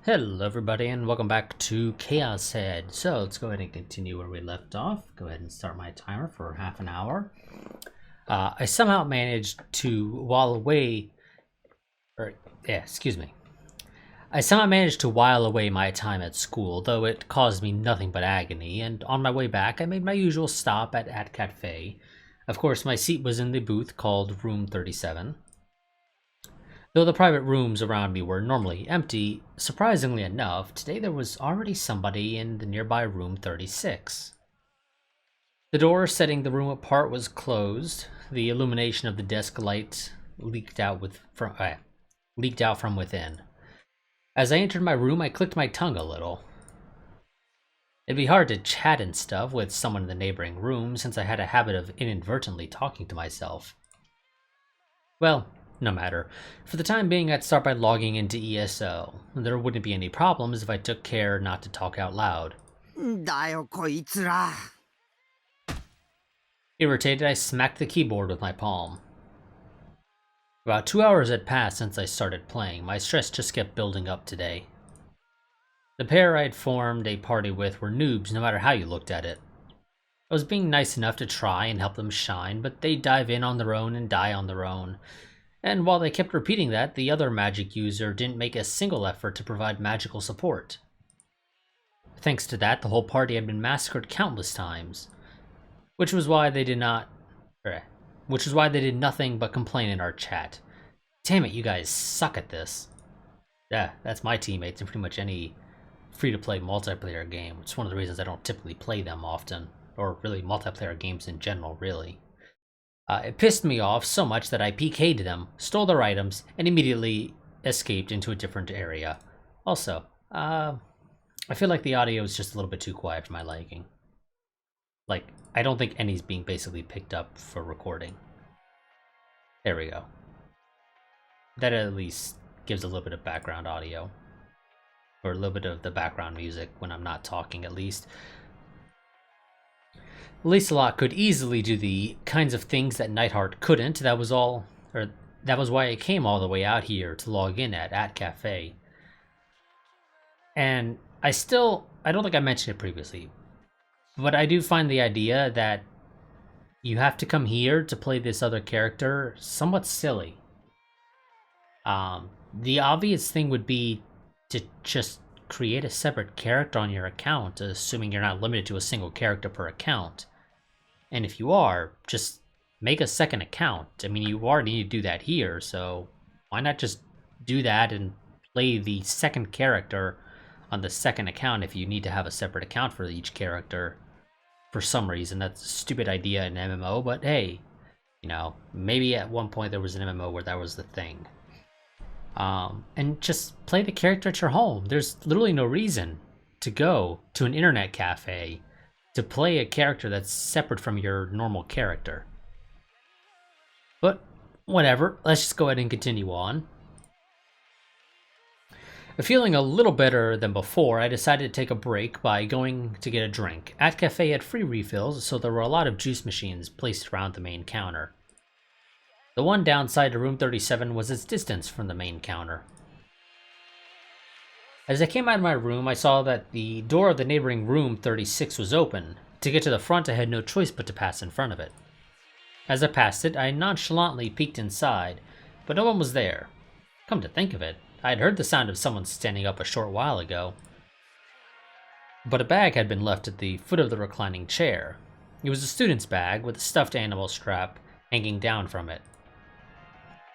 Hello everybody and welcome back to ChäoS Head. So let's go ahead and continue where we left off. Go ahead and start my timer for half an hour. I somehow managed to while away I somehow managed to while away my time at school, though it caused me nothing but agony, and on my way back I made my usual stop at Cafe. Of course, my seat was in the booth called Room 37. Though the private rooms around me were normally empty, surprisingly enough, today there was already somebody in the nearby room 36. The door setting the room apart was closed. The illumination of the desk light leaked out from within. As I entered my room, I clicked my tongue a little. It'd be hard to chat and stuff with someone in the neighboring room, since I had a habit of inadvertently talking to myself. Well, no matter. For the time being, I'd start by logging into ESO. There wouldn't be any problems if I took care not to talk out loud. Irritated, I smacked the keyboard with my palm. About 2 hours had passed since I started playing. My stress just kept building up today. The pair I'd formed a party with were noobs no matter how you looked at it. I was being nice enough to try and help them shine, but they dive in on their own and die on their own. And while they kept repeating that, the other magic user didn't make a single effort to provide magical support. Thanks to that, the whole party had been massacred countless times, which was why they did nothing but complain in our chat. Damn it, you guys suck at this. Yeah, that's my teammates in pretty much any free-to-play multiplayer game. It's one of the reasons I don't typically play them often, or really multiplayer games in general, really. It pissed me off so much that I PK'd them, stole their items, and immediately escaped into a different area. Also, I feel like the audio is just a little bit too quiet for my liking. Like, I don't think any's being basically picked up for recording. There we go. That at least gives a little bit of background audio. Or a little bit of the background music when I'm not talking, at least. Lancelot could easily do the kinds of things that Nightheart couldn't. That was why I came all the way out here to log in at Cafe. And I don't think I mentioned it previously, but I do find the idea that you have to come here to play this other character somewhat silly. The obvious thing would be to just create a separate character on your account, assuming you're not limited to a single character per account. And if you are, just make a second account. I mean, you already need to do that here, so why not just do that and play the second character on the second account if you need to have a separate account for each character for some reason. That's a stupid idea in MMO, but hey, you know, maybe at one point there was an MMO where that was the thing. And just play the character at your home. There's literally no reason to go to an internet cafe to play a character that's separate from your normal character. But whatever, let's just go ahead and continue on. Feeling a little better than before, I decided to take a break by going to get a drink. At Cafe had free refills, so there were a lot of juice machines placed around the main counter. The one downside to room 37 was its distance from the main counter. As I came out of my room, I saw that the door of the neighboring room 36 was open. To get to the front, I had no choice but to pass in front of it. As I passed it, I nonchalantly peeked inside, but no one was there. Come to think of it, I had heard the sound of someone standing up a short while ago. But a bag had been left at the foot of the reclining chair. It was a student's bag with a stuffed animal strap hanging down from it.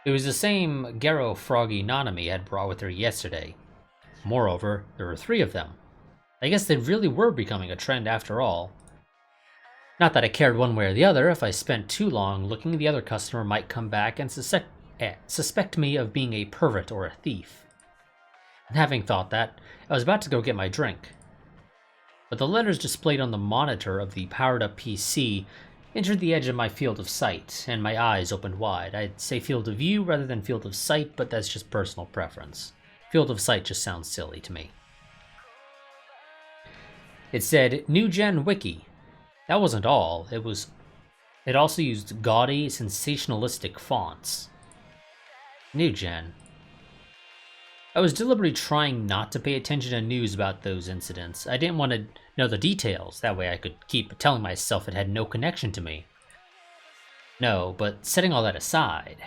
It was the same Garo Froggy Nanami had brought with her yesterday. Moreover, there were 3 of them. I guess they really were becoming a trend after all. Not that I cared one way or the other. If I spent too long looking, the other customer might come back and suspect me of being a pervert or a thief. And having thought that, I was about to go get my drink. But the letters displayed on the monitor of the powered-up PC entered the edge of my field of sight, and my eyes opened wide. I'd say field of view rather than field of sight, but that's just personal preference. Field of sight just sounds silly to me. It said, New Gen Wiki. That wasn't all. It also used gaudy, sensationalistic fonts. New Gen. I was deliberately trying not to pay attention to news about those incidents. I didn't want to know the details, that way I could keep telling myself it had no connection to me. No, but setting all that aside,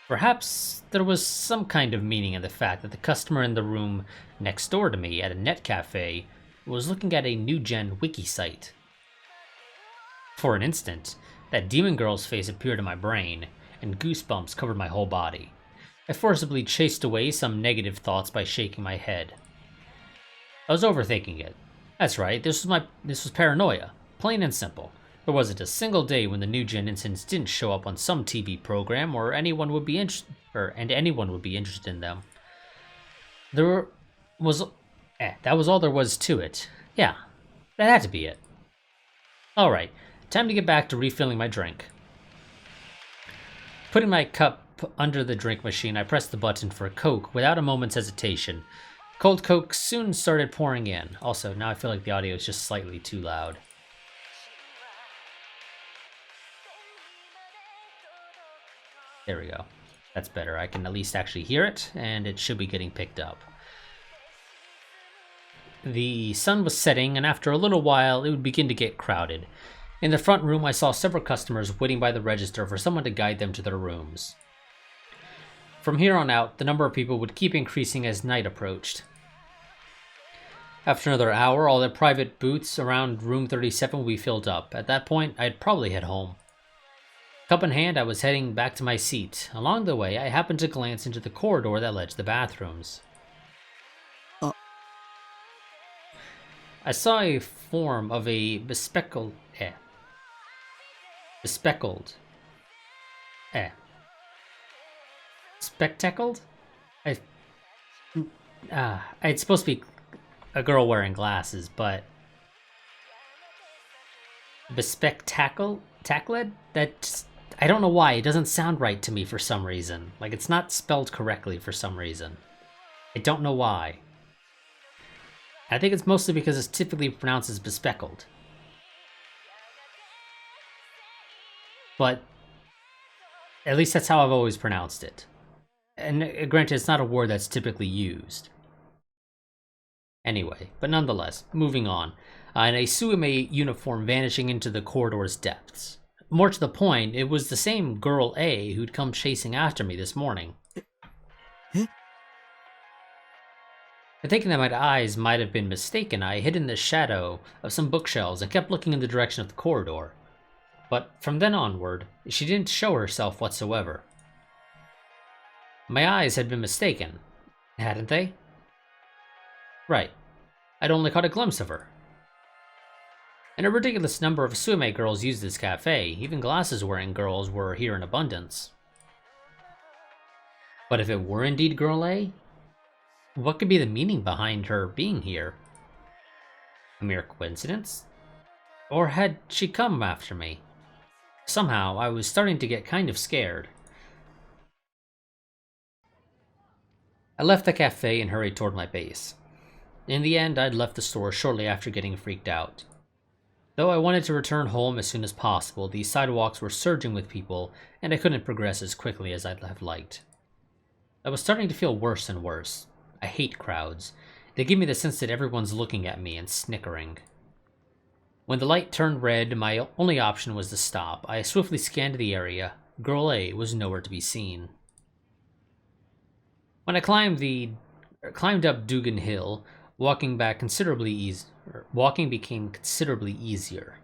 perhaps there was some kind of meaning in the fact that the customer in the room next door to me at a net cafe was looking at a new-gen wiki site. For an instant, that demon girl's face appeared in my brain, and goosebumps covered my whole body. I forcibly chased away some negative thoughts by shaking my head. I was overthinking it. That's right, this was paranoia, plain and simple. There wasn't a single day when the new-gen incidents didn't show up on some TV program, or anyone would be interested in them. That was all there was to it. Yeah, that had to be it. Alright, time to get back to refilling my drink. Putting my cup under the drink machine, I pressed the button for a Coke without a moment's hesitation. Cold Coke soon started pouring in. Also, now I feel like the audio is just slightly too loud. There we go. That's better. I can at least actually hear it, and it should be getting picked up. The sun was setting, and after a little while, it would begin to get crowded. In the front room, I saw several customers waiting by the register for someone to guide them to their rooms. From here on out, the number of people would keep increasing as night approached. After another hour, all the private booths around room 37 would be filled up. At that point, I'd probably head home. Cup in hand, I was heading back to my seat. Along the way, I happened to glance into the corridor that led to the bathrooms. I saw a form of a bespectacled spectacled? It's supposed to be a girl wearing glasses, but bespectacled? That I don't know why, it doesn't sound right to me for some reason. Like, it's not spelled correctly for some reason. I don't know why. I think it's mostly because it's typically pronounced as bespectacled. But at least that's how I've always pronounced it. And granted, it's not a word that's typically used. Anyway, but nonetheless, moving on. And a Suime uniform vanishing into the corridor's depths. More to the point, it was the same girl A who'd come chasing after me this morning. Thinking that my eyes might have been mistaken, I hid in the shadow of some bookshelves and kept looking in the direction of the corridor. But from then onward, she didn't show herself whatsoever. My eyes had been mistaken, hadn't they? Right. I'd only caught a glimpse of her. And a ridiculous number of Suime girls used this cafe. Even glasses-wearing girls were here in abundance. But if it were indeed Girl A, what could be the meaning behind her being here? A mere coincidence? Or had she come after me? Somehow, I was starting to get kind of scared. I left the cafe and hurried toward my base. In the end, I'd left the store shortly after getting freaked out. Though I wanted to return home as soon as possible, the sidewalks were surging with people, and I couldn't progress as quickly as I'd have liked. I was starting to feel worse and worse. I hate crowds. They give me the sense that everyone's looking at me and snickering. When the light turned red, my only option was to stop. I swiftly scanned the area. Girl A was nowhere to be seen. When I climbed up Dugan Hill, walking became considerably easier.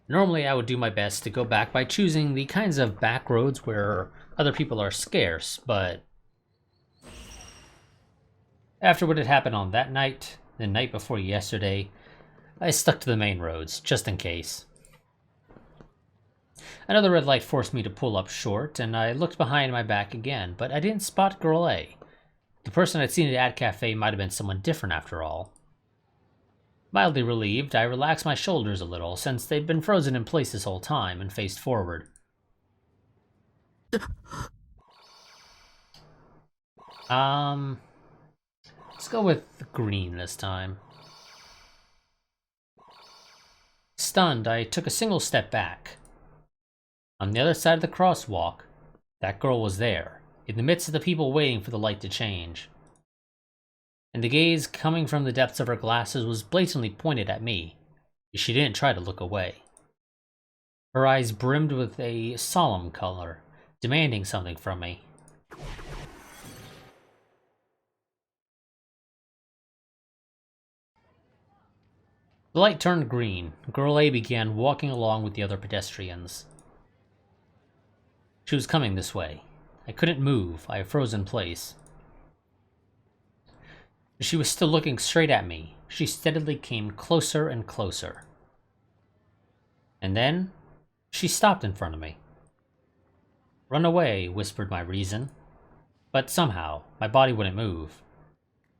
Normally, I would do my best to go back by choosing the kinds of back roads where other people are scarce, but after what had happened on that night, the night before yesterday, I stuck to the main roads, just in case. Another red light forced me to pull up short, and I looked behind my back again, but I didn't spot Girl A. The person I'd seen at Ad Cafe might have been someone different after all. Mildly relieved, I relaxed my shoulders a little, since they'd been frozen in place this whole time, and faced forward. Let's go with green this time. Stunned, I took a single step back. On the other side of the crosswalk, that girl was there, in the midst of the people waiting for the light to change. and the gaze coming from the depths of her glasses was blatantly pointed at me. She didn't try to look away. Her eyes brimmed with a solemn color, demanding something from me. The light turned green. Girl A began walking along with the other pedestrians. She was coming this way. I couldn't move. I froze in place. She was still looking straight at me. She steadily came closer and closer. And then, she stopped in front of me. "Run away," whispered my reason. But somehow, my body wouldn't move.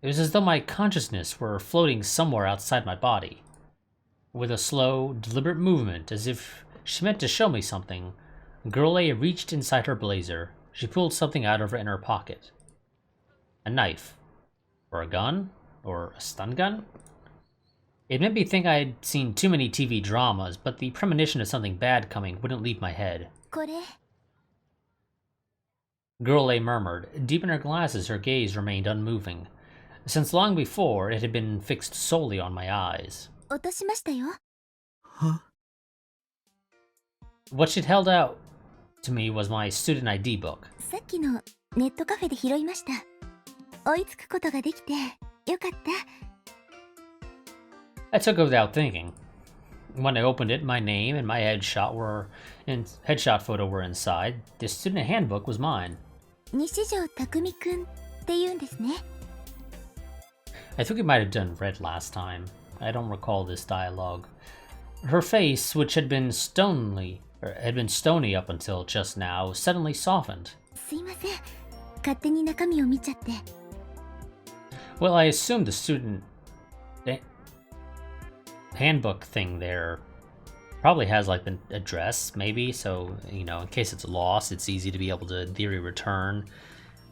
It was as though my consciousness were floating somewhere outside my body. With a slow, deliberate movement, as if she meant to show me something, Girl A reached inside her blazer. She pulled something out of her inner pocket. A knife. Or a gun? Or a stun gun? It made me think I had seen too many TV dramas, but the premonition of something bad coming wouldn't leave my head. Girl A murmured. Deep in her glasses, her gaze remained unmoving. Since long before, it had been fixed solely on my eyes. Huh? What she'd held out to me was my student ID book. I took it without thinking. When I opened it, my name and my headshot photo were inside. The student handbook was mine. Nishijo Takumi-kun って言うんですね。 I think we might have done red last time. I don't recall this dialogue. Her face, which had been stony up until just now, suddenly softened. すいません。勝手に中身を見ちゃって。 Well, I assumed the student handbook thing there probably has like the address, maybe, so, you know, in case it's lost, it's easy to be able to, in theory, return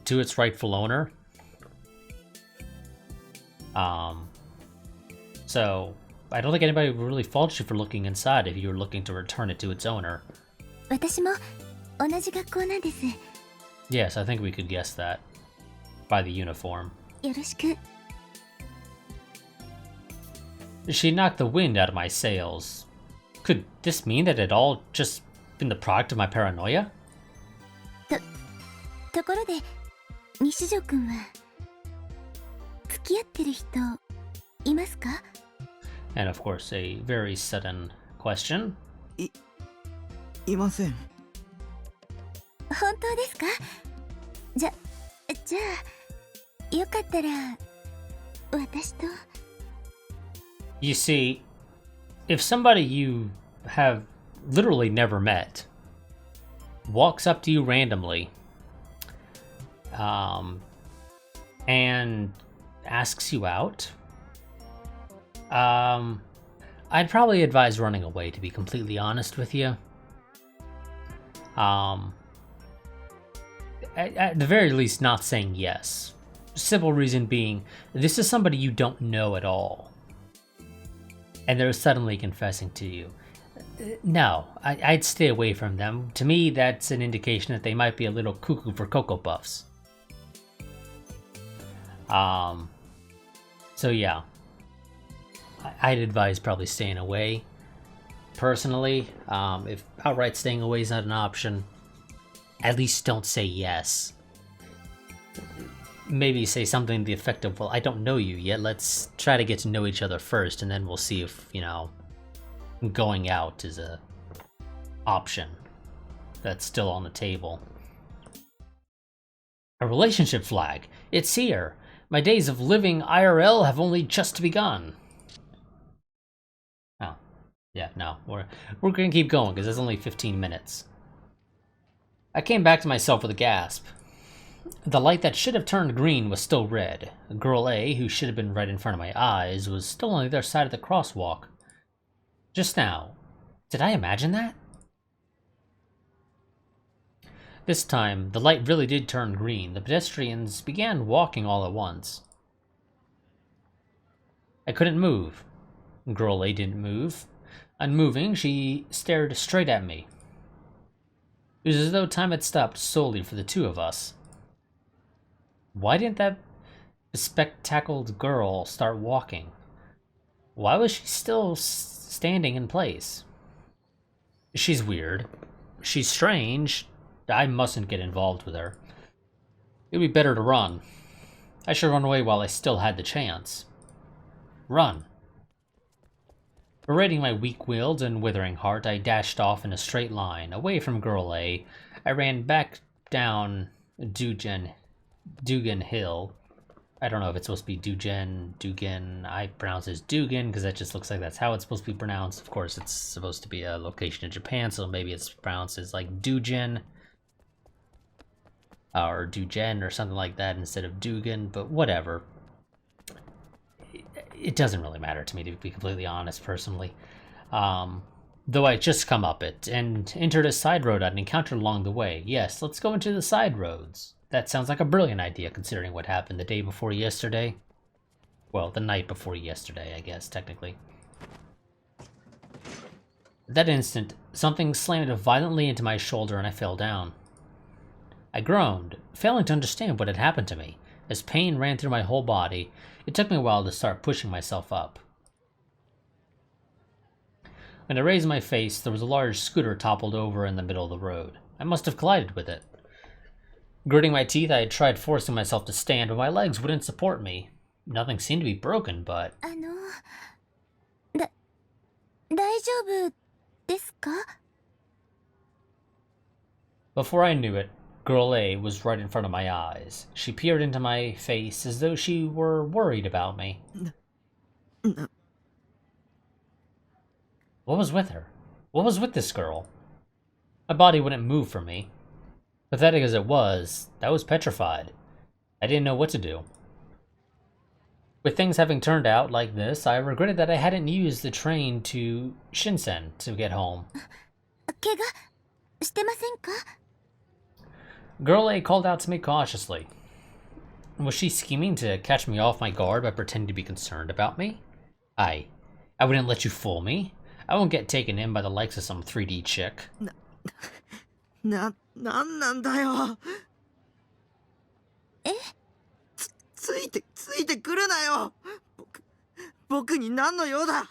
to its rightful owner. So, I don't think anybody would really fault you for looking inside if you were looking to return it to its owner. 私も同じ学校なんです。 Yes, I think we could guess that by the uniform. よろしく。 She knocked the wind out of my sails. Could this mean that it had all just been the product of my paranoia? ところで、西條くんは付き合ってる人いますか? And of course, a very sudden question. いません。本当ですか? じゃあ、よかったら私と。 You see, if somebody you have literally never met walks up to you randomly and asks you out, I'd probably advise running away, to be completely honest with you. At the very least, not saying yes. Simple reason being, this is somebody you don't know at all. And they're suddenly confessing to you. No, I'd stay away from them. To me, that's an indication that they might be a little cuckoo for Cocoa Puffs. So yeah. I'd advise probably staying away. Personally, if outright staying away is not an option, at least don't say yes. Maybe say something to the effect of, well, I don't know you yet, let's try to get to know each other first, and then we'll see if, you know, going out is a option that's still on the table. A relationship flag! It's here! My days of living IRL have only just begun! Oh. Yeah, no, we're gonna keep going, because there's only 15 minutes. I came back to myself with a gasp. The light that should have turned green was still red. Girl A, who should have been right in front of my eyes, was still on the other side of the crosswalk. Just now. Did I imagine that? This time, the light really did turn green. The pedestrians began walking all at once. I couldn't move. Girl A didn't move. Unmoving, she stared straight at me. It was as though time had stopped solely for the two of us. Why didn't that spectacled girl start walking. Why was she still standing in place? She's weird. She's strange. I mustn't get involved with her. It'd be better to run. I should run away while I still had the chance. Run. Berating my weak-willed and withering heart, I dashed off in a straight line, away from Girl A. I ran back down Dugan Hill. I don't know if it's supposed to be Dugan. I pronounce it as Dugan because that just looks like that's how it's supposed to be pronounced. Of course, it's supposed to be a location in Japan, so maybe it's pronounced as like Dugan. Or Dugen or something like that instead of Dugan, but whatever. It doesn't really matter to me, to be completely honest, personally. Though I just come up it and entered a side road I'd encountered along the way. Yes, let's go into the side roads. That sounds like a brilliant idea considering what happened the day before yesterday. Well, the night before yesterday, I guess, technically. At that instant, something slammed violently into my shoulder and I fell down. I groaned, failing to understand what had happened to me. As pain ran through my whole body, it took me a while to start pushing myself up. When I raised my face, there was a large scooter toppled over in the middle of the road. I must have collided with it. Gritting my teeth, I had tried forcing myself to stand, but my legs wouldn't support me. Nothing seemed to be broken, but... 大丈夫ですか? Before I knew it, Girl A was right in front of my eyes. She peered into my face as though she were worried about me. What was with her? What was with this girl? My body wouldn't move for me. Pathetic as it was, I was petrified. I didn't know what to do. With things having turned out like this, I regretted that I hadn't used the train to Shinsen to get home. 怪我してませんか? Girl A called out to me cautiously. Was she scheming to catch me off my guard by pretending to be concerned about me? I wouldn't let you fool me. I won't get taken in by the likes of some 3D chick. なんなんだよ。え？ついてくるなよ。僕に何の用だ。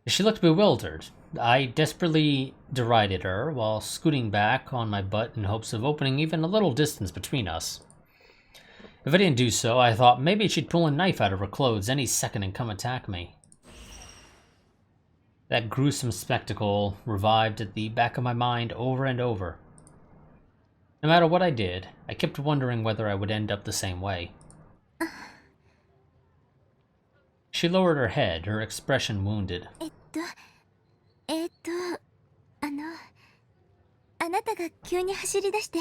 She looked bewildered. I desperately derided her while scooting back on my butt in hopes of opening even a little distance between us. If I didn't do so, I thought maybe she'd pull a knife out of her clothes any second and come attack me. That gruesome spectacle revived at the back of my mind over and over. No matter what I did, I kept wondering whether I would end up the same way. She lowered her head, her expression wounded. あなたが急に走り出して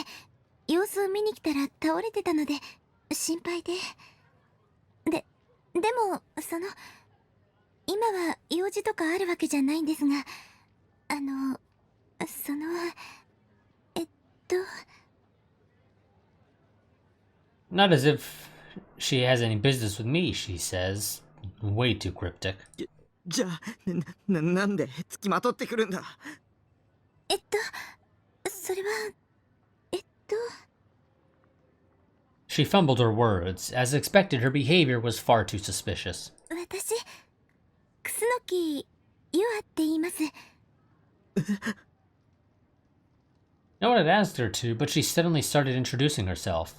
様子を見に来たら倒れてたので心配で。でも今は用事とかあるわけじゃないんですが、Not as if she has any business with me, she says. Way too cryptic. じゃあなんで付きまとってくるんだ。それはShe fumbled her words. As expected, her behavior was far too suspicious. 私楠ゆあって言います。 No one had asked her to, but she suddenly started introducing herself.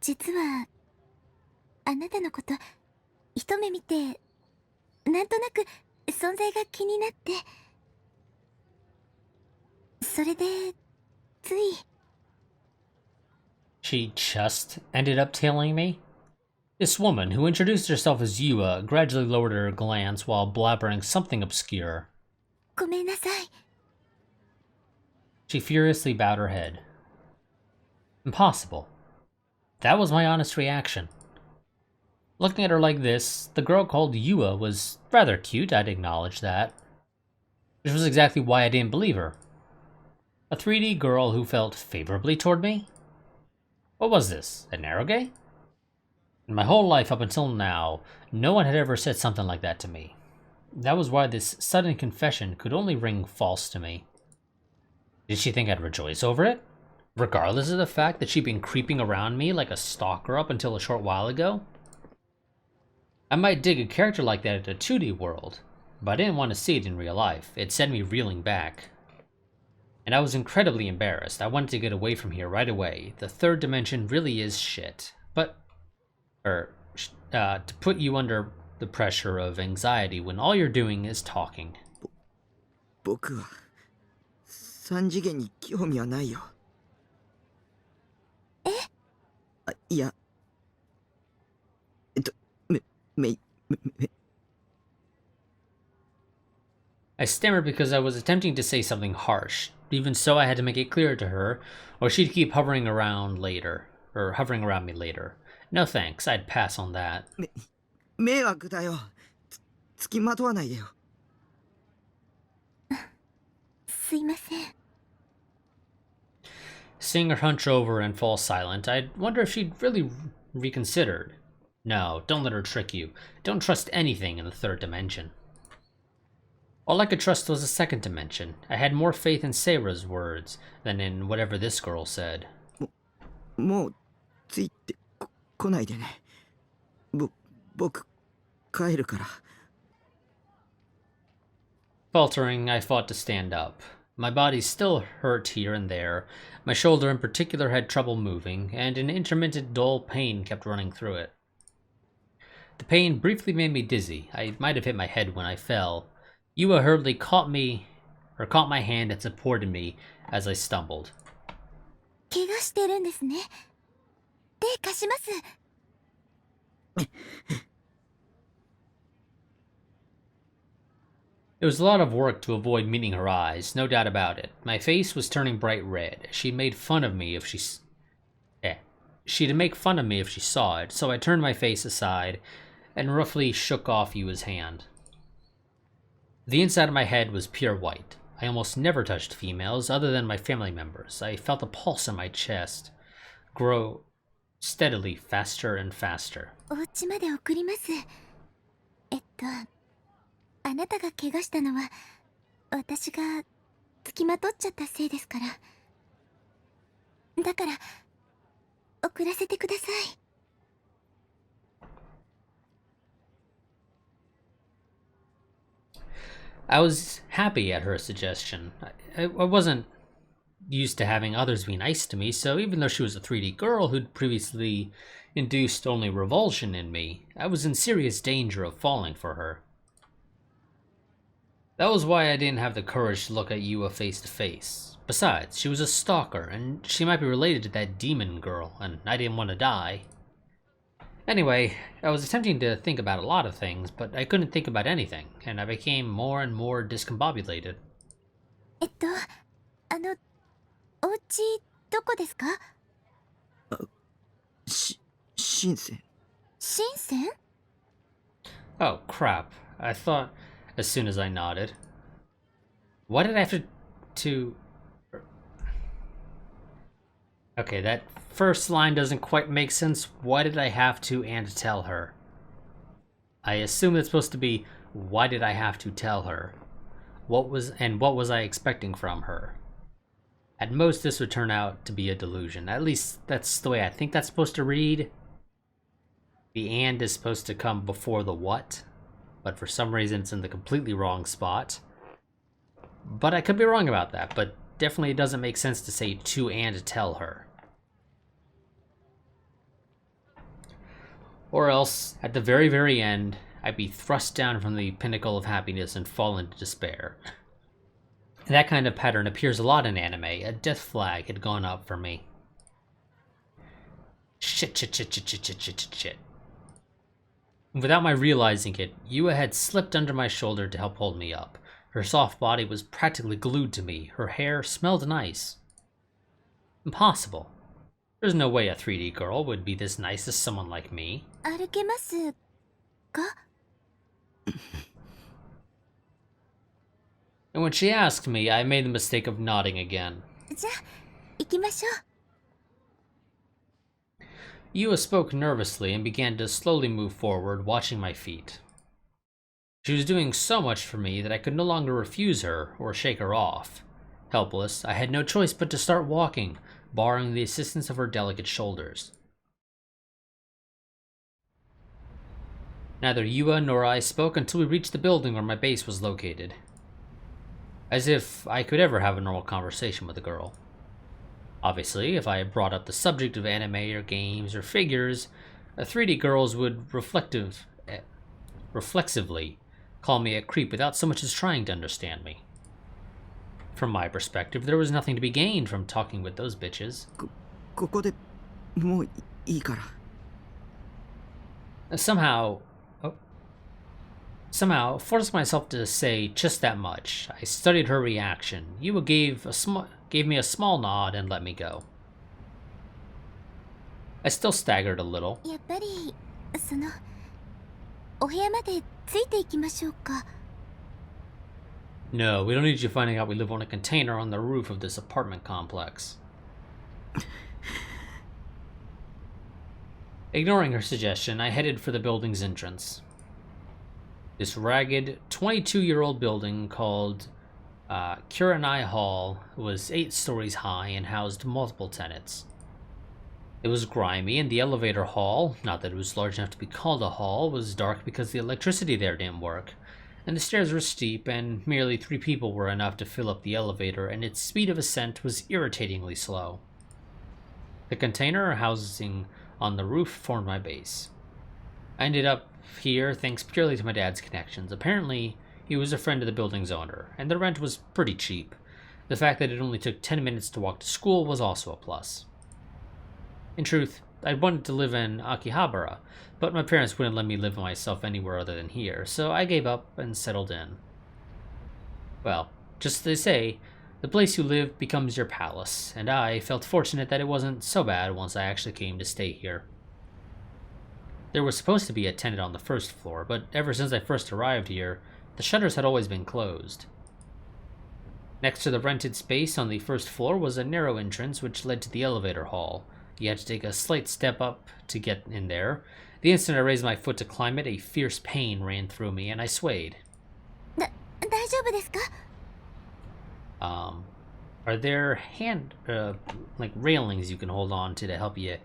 実はあなたのこと一目見てなんとなく存在が気になって、それでつい。 She just ended up telling me? This woman, who introduced herself as Yua, gradually lowered her glance while blabbering something obscure. ごめんなさい。 She furiously bowed her head. Impossible. That was my honest reaction. Looking at her like this, the girl called Yua was rather cute, I'd acknowledge that. Which was exactly why I didn't believe her. A 3D girl who felt favorably toward me? What was this, an eroge? In my whole life up until now, no one had ever said something like that to me. That was why this sudden confession could only ring false to me. Did she think I'd rejoice over it? regardless of the fact that she'd been creeping around me like a stalker up until a short while ago? I might dig a character like that in a 2D world, but I didn't want to see it in real life. It sent me reeling back. And I was incredibly embarrassed. I wanted to get away from here right away. The third dimension really is shit. But, to put you under the pressure of anxiety when all you're doing is talking. 僕は三次元に興味はないよ。え？いや、め I stammered because I was attempting to say something harsh. Even so, I had to make it clear to her, or she'd keep hovering around me later. No thanks, I'd pass on that. 迷惑だよ。つきまとわないでよ。すいません。 Seeing her hunch over and fall silent, I'd wonder if she'd really reconsidered. No, don't let her trick you. Don't trust anything in the third dimension. All I could trust was the second dimension. I had more faith in Seira's words than in whatever this girl said. もうついてこないでね。僕帰るから。Faltering, I fought to stand up. My body still hurt here and there. My shoulder in particular had trouble moving, and an intermittent dull pain kept running through it. The pain briefly made me dizzy. I might have hit my head when I fell. Yua hurriedly caught my hand and supported me as I stumbled. 怪我してるんですね。手貸します。 It was a lot of work to avoid meeting her eyes, no doubt about it. My face was turning bright red. She'd make fun of me if she saw it, so I turned my face aside and roughly shook off Yua's hand. The inside of my head was pure white. I almost never touched females other than my family members. I felt the pulse in my chest grow steadily faster and faster. お家まで送ります。あなたが怪我したのは私がつきまとっちゃったせいですから。だから送らせてください。 I was happy at her suggestion. I wasn't used to having others be nice to me, so even though she was a 3D girl who'd previously induced only revulsion in me, I was in serious danger of falling for her. That was why I didn't have the courage to look at Yua face to face. Besides, she was a stalker, and she might be related to that demon girl, and I didn't want to die. Anyway, I was attempting to think about a lot of things, but I couldn't think about anything, and I became more and more discombobulated. お家どこですか？深セン。深セン？ Oh, crap. I thought as soon as I nodded. Why did I have to... Okay, that first line doesn't quite make sense. Why did I have to and tell her? I assume it's supposed to be, why did I have to tell her? What was I expecting from her? At most, this would turn out to be a delusion. At least, that's the way I think that's supposed to read. The and is supposed to come before the what, but for some reason it's in the completely wrong spot. But I could be wrong about that, but definitely it doesn't make sense to say to and tell her. Or else, at the very, very end, I'd be thrust down from the pinnacle of happiness and fall into despair. That kind of pattern appears a lot in anime. A death flag had gone up for me. Shit. Without my realizing it, Yua had slipped under my shoulder to help hold me up. Her soft body was practically glued to me. Her hair smelled nice. Impossible. There's no way a 3D girl would be this nice to someone like me. 歩けますか? And when she asked me, I made the mistake of nodding again. じゃあ行きましょう。 Yua spoke nervously and began to slowly move forward, watching my feet. She was doing so much for me that I could no longer refuse her or shake her off. Helpless, I had no choice but to start walking, barring the assistance of her delicate shoulders. Neither Yua nor I spoke until we reached the building where my base was located. As if I could ever have a normal conversation with a girl. Obviously, if I brought up the subject of anime or games or figures, 3D girls would reflexively call me a creep without so much as trying to understand me. From my perspective, there was nothing to be gained from talking with those bitches. ここでもういいから。Somehow, forced myself to say just that much. I studied her reaction. Yua gave me a small nod and let me go. I still staggered a little. やっぱりお部屋までついていきましょうか。 No, we don't need you finding out we live on a container on the roof of this apartment complex. Ignoring her suggestion, I headed for the building's entrance. This ragged, 22-year-old building called Kurenai Hall was 8 stories high and housed multiple tenants. It was grimy, and the elevator hall, not that it was large enough to be called a hall, was dark because the electricity there didn't work, and the stairs were steep, and merely 3 people were enough to fill up the elevator, and its speed of ascent was irritatingly slow. The container housing on the roof formed my base. I ended up here thanks purely to my dad's connections. Apparently, he was a friend of the building's owner, and the rent was pretty cheap. The fact that it only took 10 minutes to walk to school was also a plus. In truth, I wanted to live in Akihabara, but my parents wouldn't let me live myself anywhere other than here, so I gave up and settled in. Well, just as they say, the place you live becomes your palace, and I felt fortunate that it wasn't so bad once I actually came to stay here. There was supposed to be a tenant on the first floor, but ever since I first arrived here, the shutters had always been closed. Next to the rented space on the first floor was a narrow entrance which led to the elevator hall. You had to take a slight step up to get in there. The instant I raised my foot to climb it, a fierce pain ran through me, and I swayed. 大丈夫ですか? Are there like railings you can hold on to help you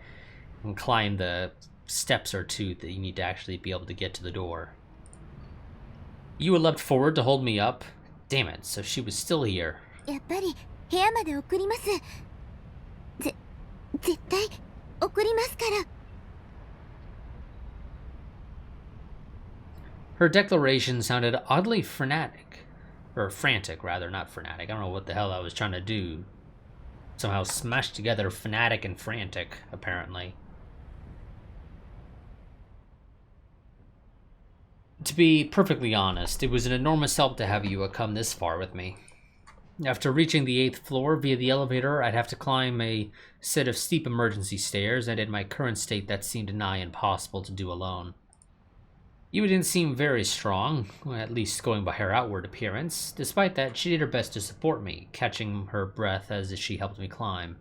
climb the steps or two that you need to actually be able to get to the door? You leapt forward to hold me up. Damn it, so she was still here. やっぱり部屋まで送ります。絶対送りますから。 Her declaration sounded oddly frantic, rather, not frenetic. I don't know what the hell I was trying to do. Somehow smashed together fanatic and frantic, apparently. To be perfectly honest, it was an enormous help to have Yua come this far with me. After reaching the 8th floor via the elevator, I'd have to climb a set of steep emergency stairs, and in my current state that seemed nigh impossible to do alone. Yua didn't seem very strong, at least going by her outward appearance. Despite that, she did her best to support me, catching her breath as she helped me climb.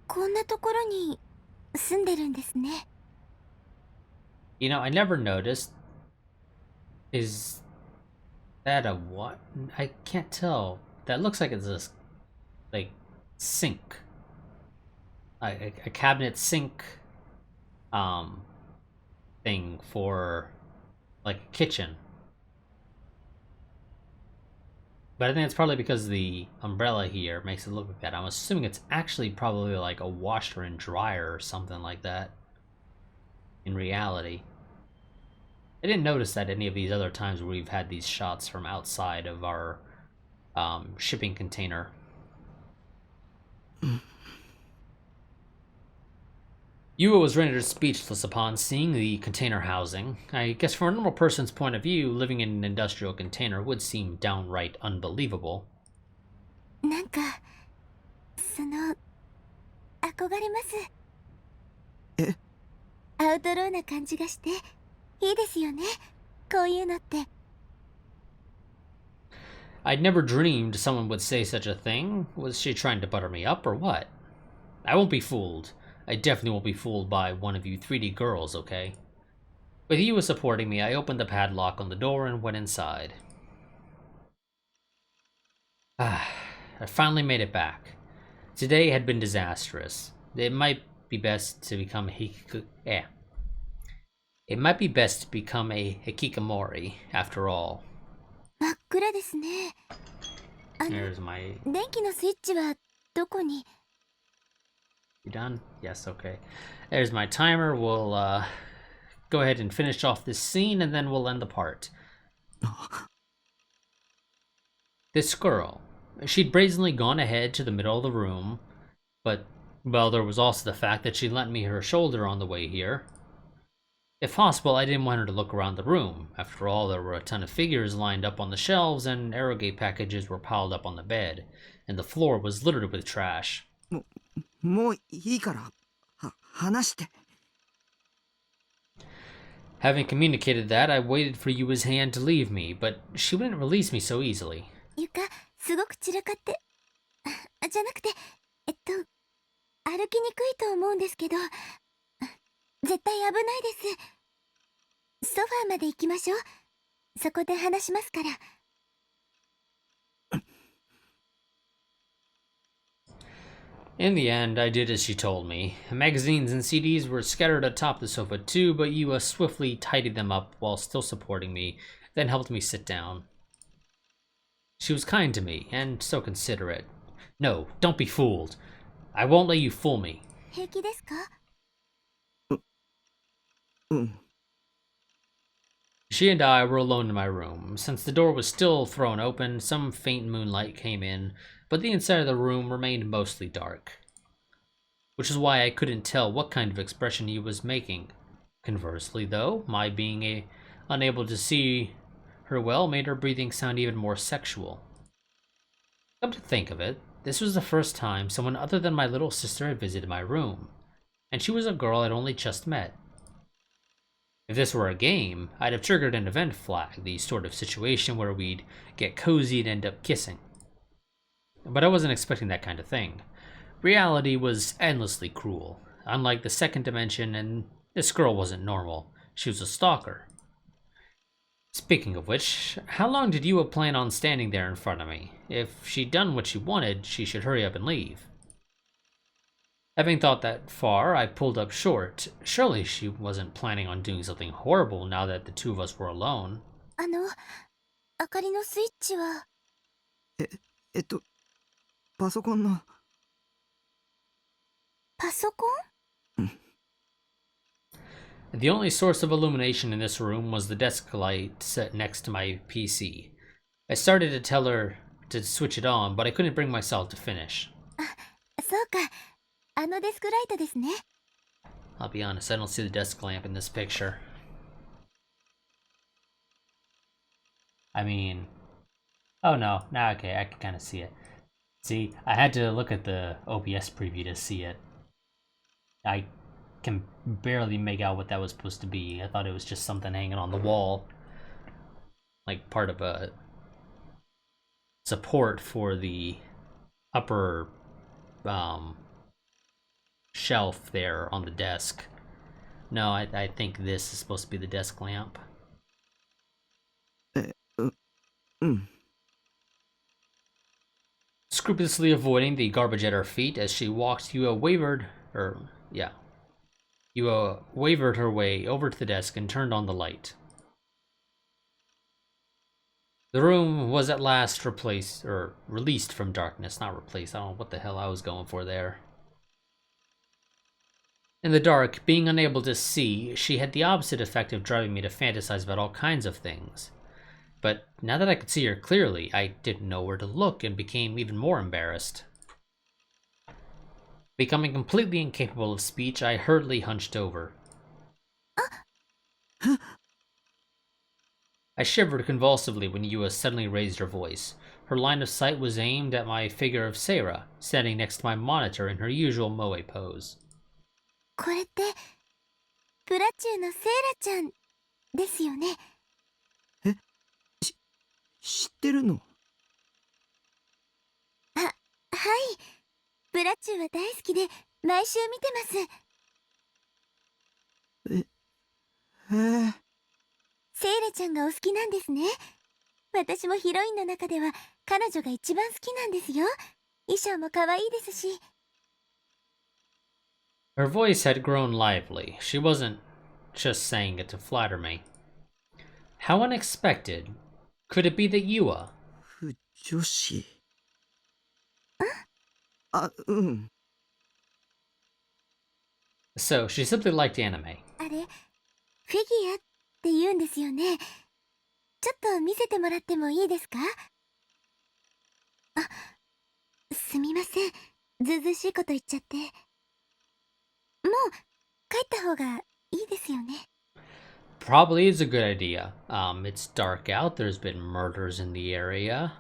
こんなところに住んでるんですね。 You know, I never noticed. Is that a what? I can't tell. That looks like it's a, like, sink. A cabinet sink, thing for, like, a kitchen. But I think it's probably because the umbrella here makes it look like that. I'm assuming it's actually probably like a washer and dryer or something like that. In reality. I didn't notice that any of these other times where we've had these shots from outside of our shipping container. Yua was rendered speechless upon seeing the container housing. I guess from a normal person's point of view, living in an industrial container would seem downright unbelievable. なんか憧れます。え？アウトローな感じがしていいですよね。こういうのって。 I'd never dreamed someone would say such a thing. Was she trying to butter me up or what? I won't be fooled. I definitely won't be fooled by one of you 3D girls, okay? With Yua supporting me, I opened the padlock on the door and went inside. I finally made it back. Today had been disastrous. It might be best to become It might be best to become a hikikomori after all. 真っ暗ですね。There's my... 電気のスイッチはどこに？ You done? Yes, okay. There's my timer. We'll go ahead and finish off this scene and then we'll end the part. This girl, she'd brazenly gone ahead to the middle of the room, but, well, there was also the fact that she lent me her shoulder on the way here. If possible, I didn't want her to look around the room. After all, there were a ton of figures lined up on the shelves and Arrowgate packages were piled up on the bed, and the floor was littered with trash. もういいから話して。Having communicated that, I waited for Yua's hand to leave me, but she wouldn't release me so easily. 床すごく散らかって、じゃなくて、歩きにくいと思うんですけど、絶対危ないです。ソファーまで行きましょう。そこで話しますから。In the end, I did as she told me. Magazines and CDs were scattered atop the sofa too, but Yua swiftly tidied them up while still supporting me, then helped me sit down. She was kind to me, and so considerate. No, don't be fooled. I won't let you fool me. 平気ですか？She and I were alone in my room. Since the door was still thrown open, some faint moonlight came in, but the inside of the room remained mostly dark. Which is why I couldn't tell what kind of expression he was making. Conversely, though, my being unable to see her well made her breathing sound even more sexual. Come to think of it, this was the first time someone other than my little sister had visited my room, and she was a girl I'd only just met. If this were a game, I'd have triggered an event flag, the sort of situation where we'd get cozy and end up kissing. But I wasn't expecting that kind of thing. Reality was endlessly cruel. Unlike the second dimension, and this girl wasn't normal. She was a stalker. Speaking of which, how long did Yua plan on standing there in front of me? If she'd done what she wanted, she should hurry up and leave. Having thought that far, I pulled up short. Surely she wasn't planning on doing something horrible now that the two of us were alone. 明かりのスイッチは？パソコンの。パソコン？ The only source of illumination in this room was the desk light set next to my PC. I started to tell her to switch it on, but I couldn't bring myself to finish. そうか。デスクライトですね。I'll be honest, I don't see the desk lamp in this picture. I mean... Oh no, now okay, I can kind of see it. See, I had to look at the OBS preview to see it. I can barely make out what that was supposed to be. I thought it was just something hanging on the wall. Like part of a support for the upper shelf there on the desk. No, I think this is supposed to be the desk lamp. Scrupulously avoiding the garbage at her feet as she walked, Yua wavered her way over to the desk and turned on the light. The room was at last released from darkness. Not replaced, I don't know what the hell I was going for there. In the dark, being unable to see, she had the opposite effect of driving me to fantasize about all kinds of things. But now that I could see her clearly, I didn't know where to look and became even more embarrassed. Becoming completely incapable of speech, I hurriedly hunched over. I shivered convulsively when Yua suddenly raised her voice. Her line of sight was aimed at my figure of Seira, standing next to my monitor in her usual moe pose. これって、プラチューのセイラちゃんですよね。知ってるの？はい。プラチューは大好きで、毎週見てます。セイラちゃんがお好きなんですね。私もヒロインの中では彼女が一番好きなんですよ。衣装も可愛いですし。 Her voice had grown lively. She wasn't just saying it to flatter me. How unexpected. Could it be that Yua? 不女子。あ、うん。So, she simply liked anime. あれ、フィギュアって言うんですよね。ちょっと見せてもらってもいいですか？あ、すみません。ずうずうしいこと言っちゃって。もう帰った方がいいですよね。 Probably is a good idea. It's dark out. There's been murders in the area.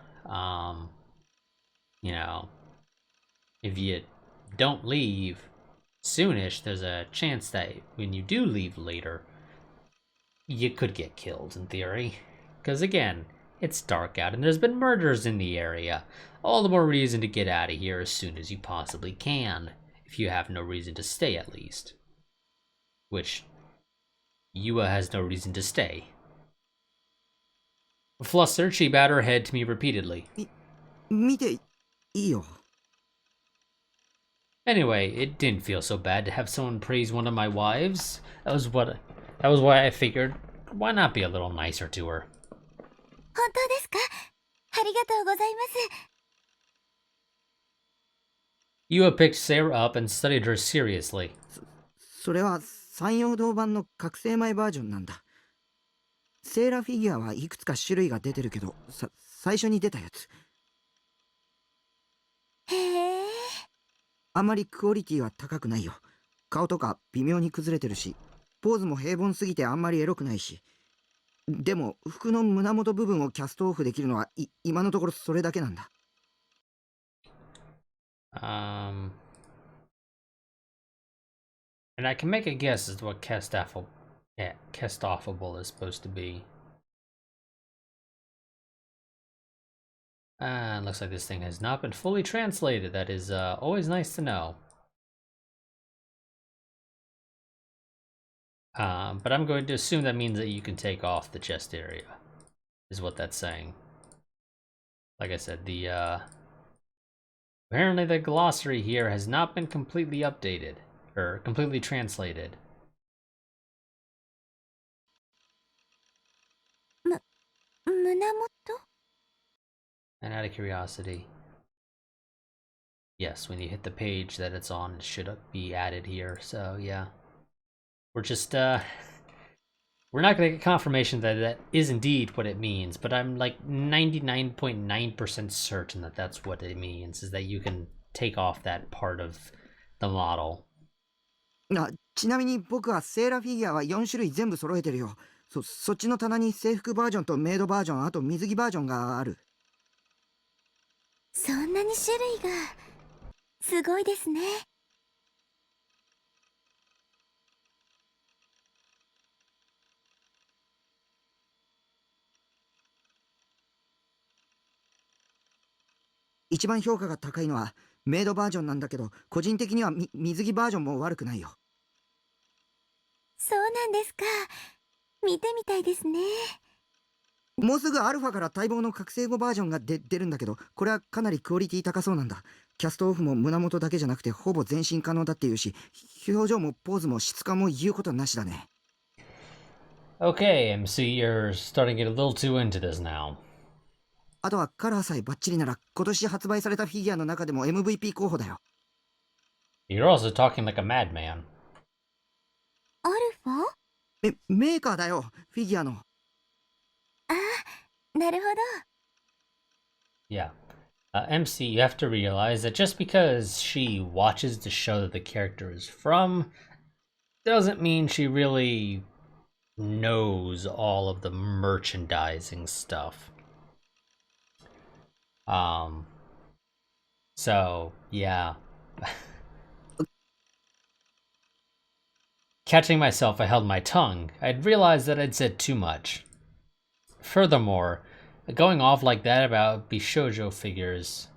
You know, if you don't leave soonish, there's a chance that when you do leave later, you could get killed in theory. Because again, it's dark out and there's been murders in the area. All the more reason to get out of here as soon as you possibly can, if you have no reason to stay at least. Which, Yua has no reason to stay. Flustered, she bowed her head to me repeatedly. 見ていいよ。 Anyway, it didn't feel so bad to have someone praise one of my wives. That was why I figured, why not be a little nicer to her? 本当ですか？ありがとうございます。 Yua picked Sarah up and studied her seriously. それは山陽堂版の覚醒前バージョンなんだ。セーラフィギュアはいくつか種類が出てるけど、最初に出たやつ。へえ。あんまりクオリティは高くないよ。顔とか微妙に崩れてるし、ポーズも平凡すぎてあんまりエロくないし。でも服の胸元部分をキャストオフできるのは今のところそれだけなんだ。And I can make a guess as to what cast-offable is supposed to be. Looks like this thing has not been fully translated. That is always nice to know. But I'm going to assume that means that you can take off the chest area, is what that's saying. Like I said, apparently the glossary here has not been completely updated, or completely translated. 胸元？ And out of curiosity, yes, when you hit the page that it's on, it should be added here. So yeah, we're just we're not gonna get confirmation that that is indeed what it means, but I'm like 99.9% certain that that's what it means, is that you can take off that part of the model. ちなみに僕はセーラフィギュアは4種類全部揃えてるよ。そっちの棚に制服バージョンとメイドバージョン、あと水着バージョンがある。そんなに種類が。すごいですね。一番評価が高いのはメイドバージョンなんだけど、個人的には水着バージョンも悪くないよ。そうなんですか。見てみたいですね。もうすぐアルファから待望の覚醒後バージョンが出るんだけど、これはかなりクオリティ高そうなんだ。キャストオフも胸元だけじゃなくてほぼ全身可能だっていうし、表情もポーズも質感も言うことなしだね。Okay, MC, you're starting to get a little too into this now. あとはカラーさえバッチリなら今年発売されたフィギュアの中でも MVP 候補だよ。 You're also talking like a madman. アルファ？メーカーだよ、フィギュアの。ああ、なるほど。Yeah. MC, you have to realize that just because she watches the show that the character is from doesn't mean she really knows all of the merchandising stuff. So, yeah. Catching myself, I held my tongue. I'd realized that I'd said too much. Furthermore, going off like that about Bishoujo figures,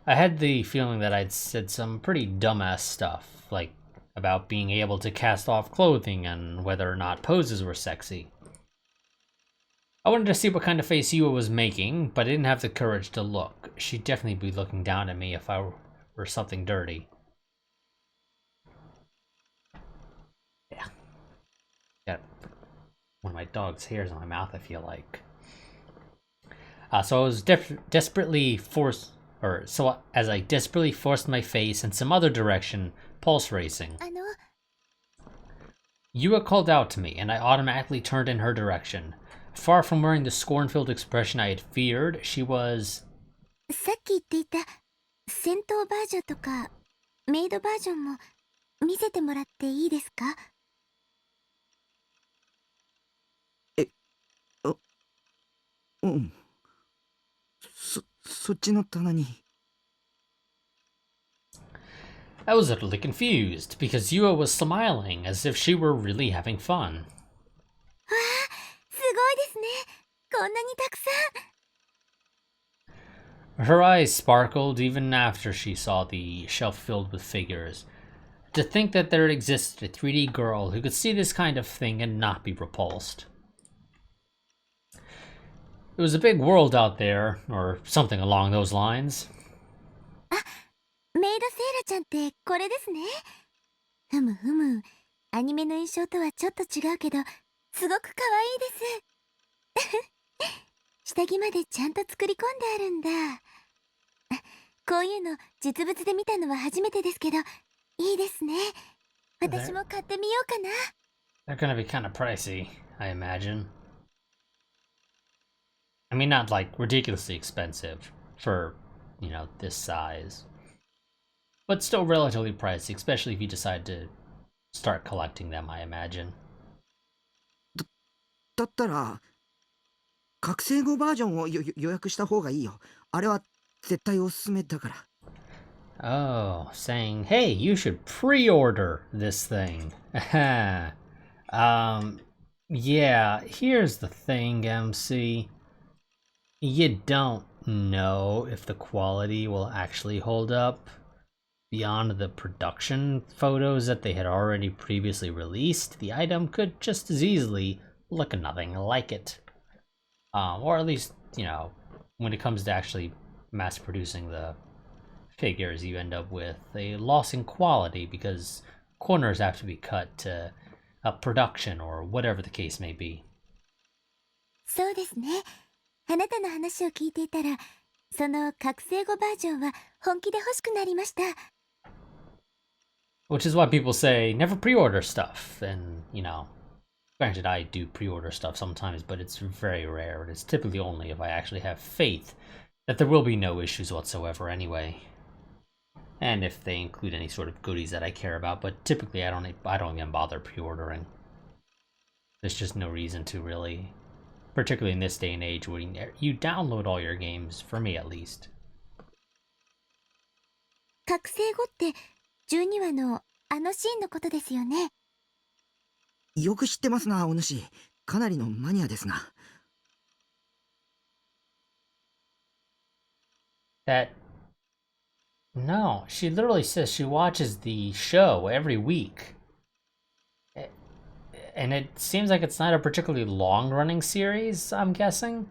I had the feeling that I'd said some pretty dumbass stuff, like about being able to cast off clothing and whether or not poses were sexy. I wanted to see what kind of face Yua was making, but I didn't have the courage to look. She'd definitely be looking down at me if I or something dirty. Yeah. Got one of my dog's hairs on my mouth, I feel like. So I was desperately forced, or so as I desperately forced my face in some other direction, pulse racing. Yua called out to me, and I automatically turned in her direction. Far from wearing the scorn-filled expression I had feared, she was... さっき言っていた戦闘バージョンとかメイドバージョンも見せてもらっていいですか？うん。そっちの棚に。I was utterly confused, because Yua was smiling, as if she were really having fun. わあ、すごいですね。こんなにたくさん。Her eyes sparkled even after she saw the shelf filled with figures. To think that there existed a 3D girl who could see this kind of thing and not be repulsed. It was a big world out there, or something along those lines. メイドセイラちゃんってこれですね。ふむふむ。アニメの印象とはちょっと違うけど、すごく可愛いです。下着までちゃんと作り込んであるんだ。こういうの実物で見たのは初めてですけど、いいですね。私も買ってみようかな。They're gonna be kind of pricey, I imagine. I mean, not like ridiculously expensive for, you know, this size. But still relatively pricey, especially if you decide to start collecting them, I imagine. だったら覚醒後バージョンを予約した方がいいよ。あれは絶対おすすめだから。Oh, saying, hey, you should pre-order this thing. Yeah, here's the thing, MC. You don't know if the quality will actually hold up beyond the production photos that they had already previously released. The item could just as easily look nothing like it. Or at least, you know, when it comes to actually mass producing the figures, you end up with a loss in quality because corners have to be cut to production or whatever the case may be. そうですね。あなたの話を聞いていたら、その覚醒後バージョンは本気で欲しくなりました。Which is why people say never pre-order stuff, and you know, granted I do pre-order stuff sometimes, but it's very rare, and it's typically only if I actually have faith that there will be no issues whatsoever anyway. And if they include any sort of goodies that I care about, but typically I don't even bother pre-ordering. There's just no reason to really, particularly in this day and age where you download all your games, for me at least. 覚醒後って12話のあのシーンのことですよね。よく知ってますな、お主。かなりのマニアですな。No, she literally says she watches the show every week. And it seems like it's not a particularly long-running series, I'm guessing.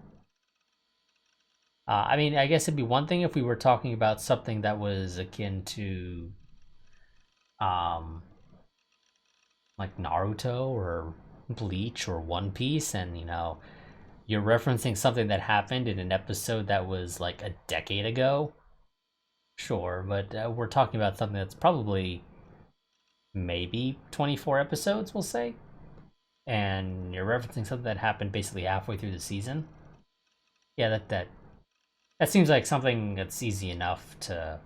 I mean, I guess it'd be one thing if we were talking about something that was akin to, like Naruto or Bleach or One Piece, and, you know, you're referencing something that happened in an episode that was like a decade ago. Sure, but we're talking about something that's probably maybe 24 episodes, we'll say. And you're referencing something that happened basically halfway through the season. Yeah, that seems like something that's easy enough to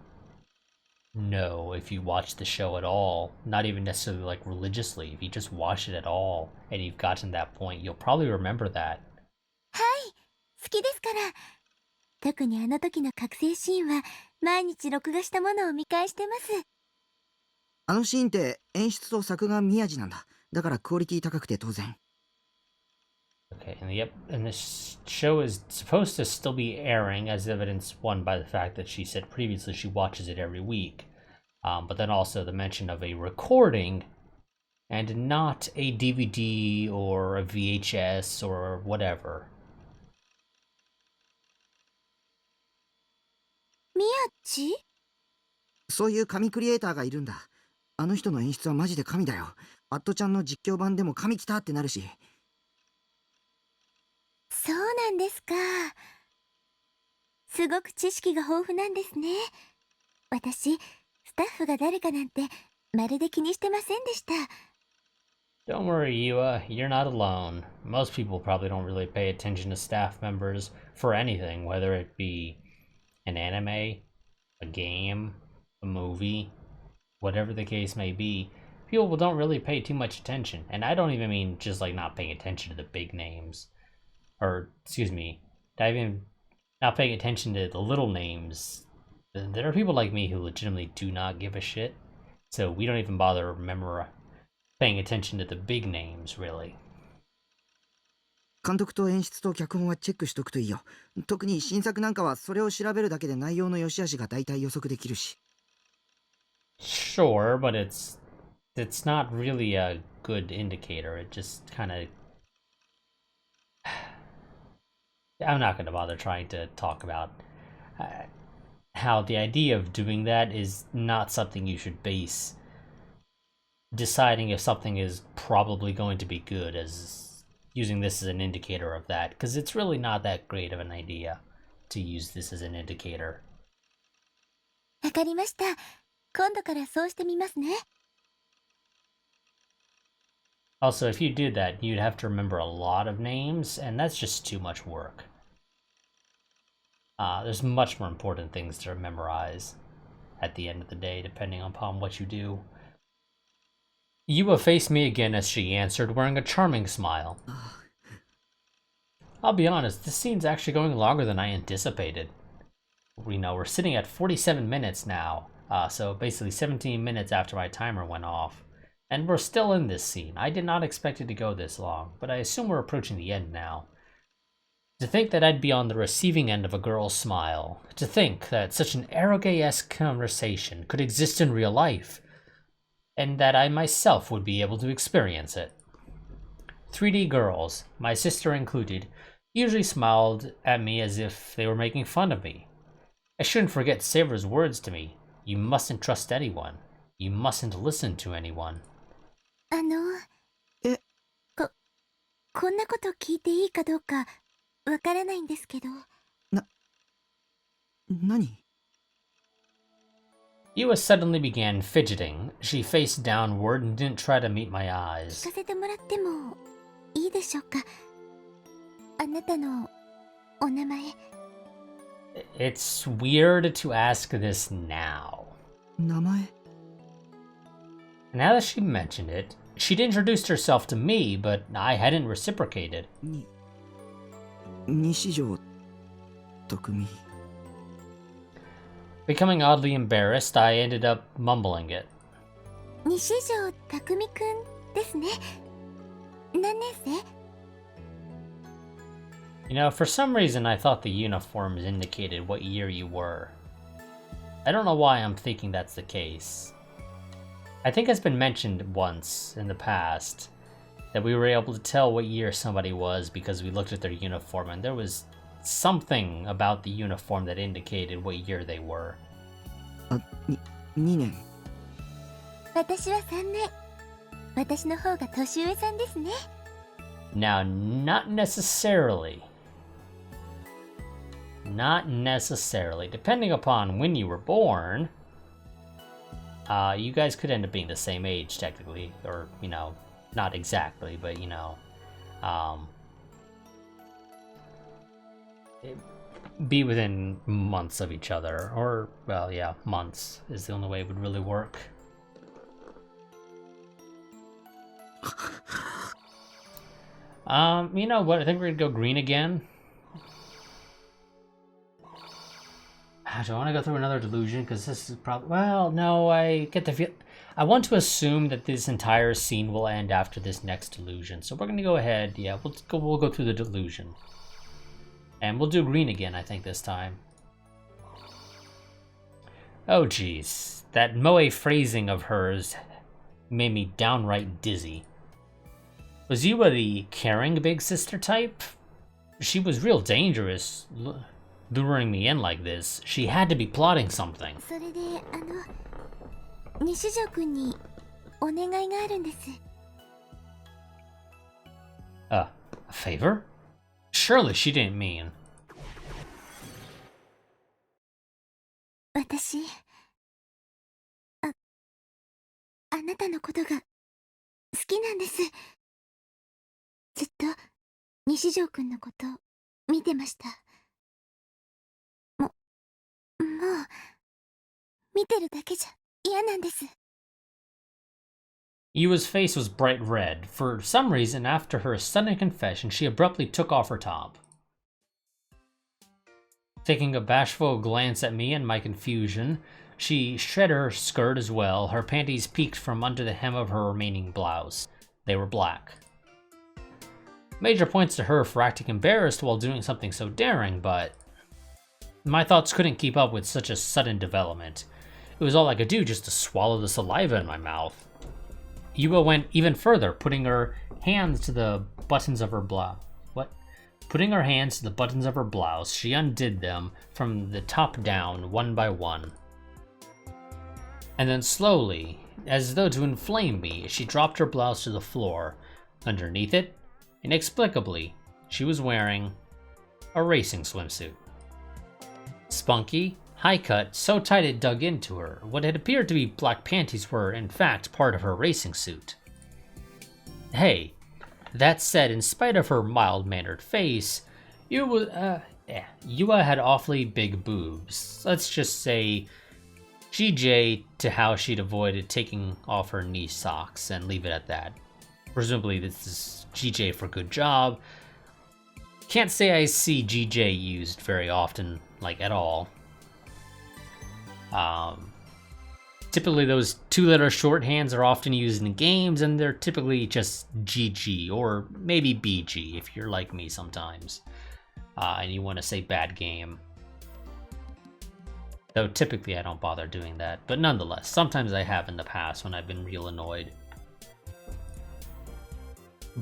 know if you watch the show at all. Not even necessarily like religiously. If you just watch it at all and you've gotten to that point, you'll probably remember that. はい、好きですから。特にあの時の覚醒シーンは毎日録画したものを見返してます。あのシーンって演出と作画宮地なんだ。だからクオリティ高くて当然。Okay, and this show is supposed to still be airing, as evidence one by the fact that she said previously she watches it every week. But then also the mention of a recording and not a DVD or a VHS or whatever. 宮地？そういう神クリエイターがいるんだ。あの人の演出はマジで神だよ。アットちゃんの実況版でも神来たってなるし。そうなんですか。すごく知識が豊富なんですね。私、スタッフが誰かなんてまるで気にしてませんでした。Don't worry, Yua, you're not alone. Most people probably don't really pay attention to staff members for anything, whether it be an anime, a game, a movie, whatever the case may be. People don't really pay too much attention, and I don't even mean just like not paying attention to the big names. Or, excuse me, not even not paying attention to the little names. There are people like me who legitimately do not give a shit, so we don't even bother paying attention to the big names, really. 監督と演出と脚本はチェックしとくといいよ。特に新作なんかはそれを調べるだけで内容の良し悪しが大体予測できるし。Sure, but it's not really a good indicator. It just kind of... I'm not going to bother trying to talk about how the idea of doing that is not something you should base deciding if something is probably going to be good as using this as an indicator of that, because it's really not that great of an idea to use this as an indicator. わかりました。今度からそうしてみますね。Also, if you did that, you'd have to remember a lot of names, and that's just too much work. There's much more important things to memorize at the end of the day, depending upon what you do. Yua faced me again as she answered, wearing a charming smile. I'll be honest, this scene's actually going longer than I anticipated. We're sitting at 47 minutes now, so basically 17 minutes after my timer went off. And we're still in this scene. I did not expect it to go this long, but I assume we're approaching the end now. To think that I'd be on the receiving end of a girl's smile. To think that such an eroge-esque conversation could exist in real life. And that I myself would be able to experience it. 3D girls, my sister included, usually smiled at me as if they were making fun of me. I shouldn't forget Saber's words to me. You mustn't trust anyone. You mustn't listen to anyone. こんなこと聞いていいかどうかわからないんですけど。何？ Yua suddenly began fidgeting. She faced downward and didn't try to meet my 聞 eyes. かせてもらってもいいでしょうか。あなたのお名前。It's weird to ask this now. 名前？ Now that she mentioned it, she'd introduced herself to me, but I hadn't reciprocated. 西条匠。 Becoming oddly embarrassed, I ended up mumbling it. 西条匠くんですね。何年生？ For some reason I thought the uniforms indicated what year you were. I don't know why I'm thinking that's the case. I think it's been mentioned once in the past that we were able to tell what year somebody was because we looked at their uniform, and there was something about the uniform that indicated what year they were. 2年。私は3年。私の方が年上さんですね。Now, not necessarily. Not necessarily. Depending upon when you were born, you guys could end up being the same age, technically. Or, not exactly, but, be within months of each other. Or, well, yeah, months is the only way it would really work. You know what? I think we're gonna go green again. Do I want to go through another delusion? Because this is probably... Well, no, I get the feel... I want to assume that this entire scene will end after this next delusion. So we're going to go ahead. Yeah, we'll go through the delusion. And we'll do green again, I think, this time. Oh, jeez. That moe phrasing of hers made me downright dizzy. Was Yua the caring big sister type? She was real dangerous. luring me in like this. She had to be plotting something. それで西条くんにお願いがあるんです。A favor? Surely she didn't mean. 私、あなたのことが好きなんです。ずっと西条くんのこと見てました。もう見てるだけじゃ嫌なんです。Yua's face was bright red. For some reason, after her sudden confession, she abruptly took off her top. Taking a bashful glance at me and my confusion, she shredded her skirt as well. Her panties peeked from under the hem of her remaining blouse. They were black. Major points to her for acting embarrassed while doing something so daring, but my thoughts couldn't keep up with such a sudden development. It was all I could do just to swallow the saliva in my mouth. Yua went even further, putting her hands to the buttons of her blouse. Putting her hands to the buttons of her blouse, she undid them from the top down, one by one. And then slowly, as though to inflame me, she dropped her blouse to the floor. Underneath it, inexplicably, she was wearing a racing swimsuit. Spunky, high cut, so tight it dug into her. What had appeared to be black panties were, in fact, part of her racing suit. Hey, that said, in spite of her mild-mannered face, Yua had awfully big boobs. Let's just say GJ to how she'd avoided taking off her knee socks and leave it at that. Presumably this is GJ for good job. Can't say I see GJ used very often, like at all. Typically those two-letter shorthands are often used in games, and they're typically just GG, or maybe BG if you're like me sometimes, and you want to say bad game. Though typically I don't bother doing that, but nonetheless, sometimes I have in the past when I've been real annoyed.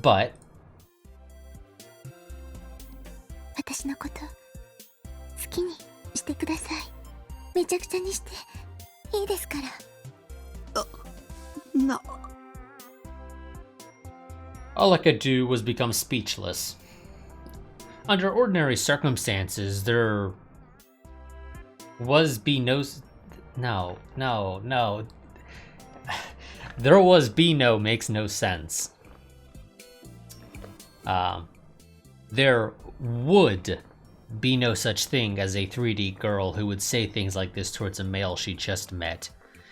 But 私のこと好きにしてください。めちゃくちゃにしていいですから。All I could do was become speechless. Under ordinary circumstances, there was be no. There was be no makes no sense. There would be no such thing as a 3D girl who would say things like this towards a male she just met.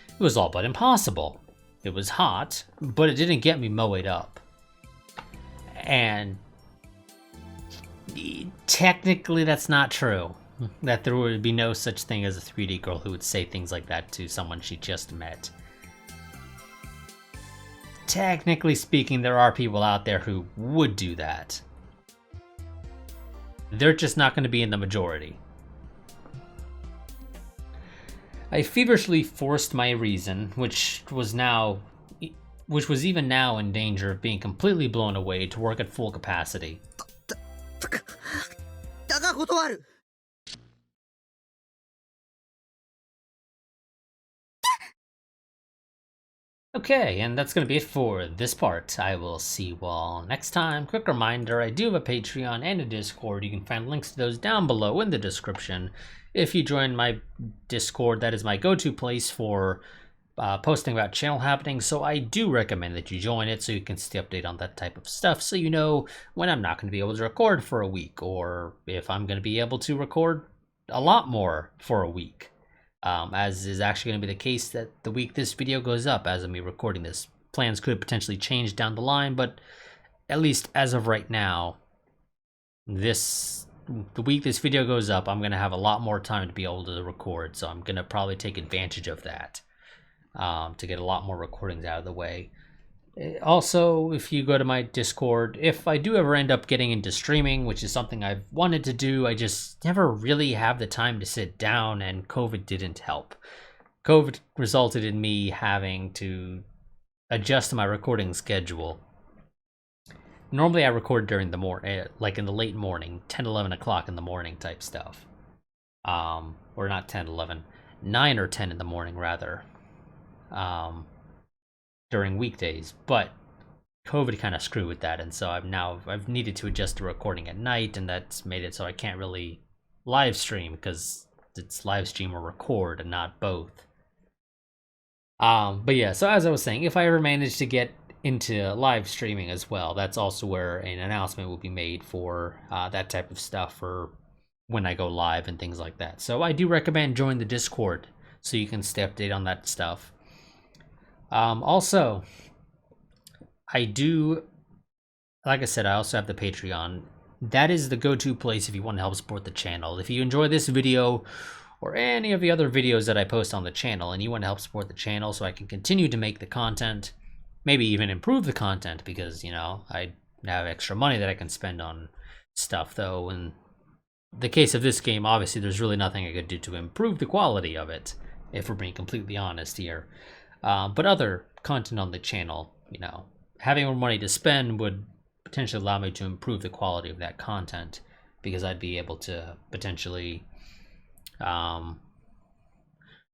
It was all but impossible. It was hot, but it didn't get me moed up. And technically that's not true. That there would be no such thing as a 3D girl who would say things like that to someone she just met. Technically speaking, there are people out there who would do that. They're just not going to be in the majority. I feverishly forced my reason, which was even now in danger of being completely blown away, to work at full capacity. Okay, and that's going to be it for this part. I will see you all next time. Quick reminder, I do have a Patreon and a Discord. You can find links to those down below in the description. If you join my Discord, that is my go-to place for posting about channel happenings, so I do recommend that you join it so you can stay updated on that type of stuff, so you know when I'm not going to be able to record for a week, or if I'm going to be able to record a lot more for a week. As is actually going to be the case that the week this video goes up, as of me recording this. Plans could potentially change down the line, but at least as of right now, the week this video goes up, I'm going to have a lot more time to be able to record, so I'm going to probably take advantage of that to get a lot more recordings out of the way. Also, if you go to my Discord, if I do ever end up getting into streaming, which is something I've wanted to do, I just never really have the time to sit down, and COVID didn't help. COVID resulted in me having to adjust my recording schedule. Normally I record during the morning, like in the late morning, 10, 11 o'clock in the morning type stuff. or not 10, 11, 9 or 10 in the morning rather, during weekdays. But COVID kind of screwed with that, and so I've needed to adjust the recording at night, and that's made it so I can't really live stream because it's live stream or record and not both. But yeah, so as I was saying, if I ever manage to get into live streaming as well, that's also where an announcement will be made for that type of stuff, or when I go live and things like that. So I do recommend joining the Discord so you can stay updated on that stuff. Also, I do, like I said, I also have the Patreon. That is the go-to place if you want to help support the channel. If you enjoy this video or any of the other videos that I post on the channel and you want to help support the channel so I can continue to make the content, maybe even improve the content, because, you know, I have extra money that I can spend on stuff, though. In the case of this game, obviously there's really nothing I could do to improve the quality of it, if we're being completely honest here. But other content on the channel, you know, having more money to spend would potentially allow me to improve the quality of that content, because I'd be able to potentially run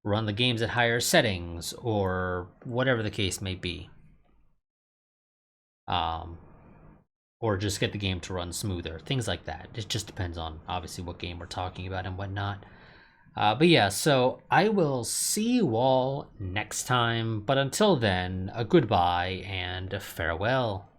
the games at higher settings or whatever the case may be. Or just get the game to run smoother, things like that. It just depends on obviously what game we're talking about and whatnot. But yeah, so I will see you all next time. But until then, a goodbye and a farewell.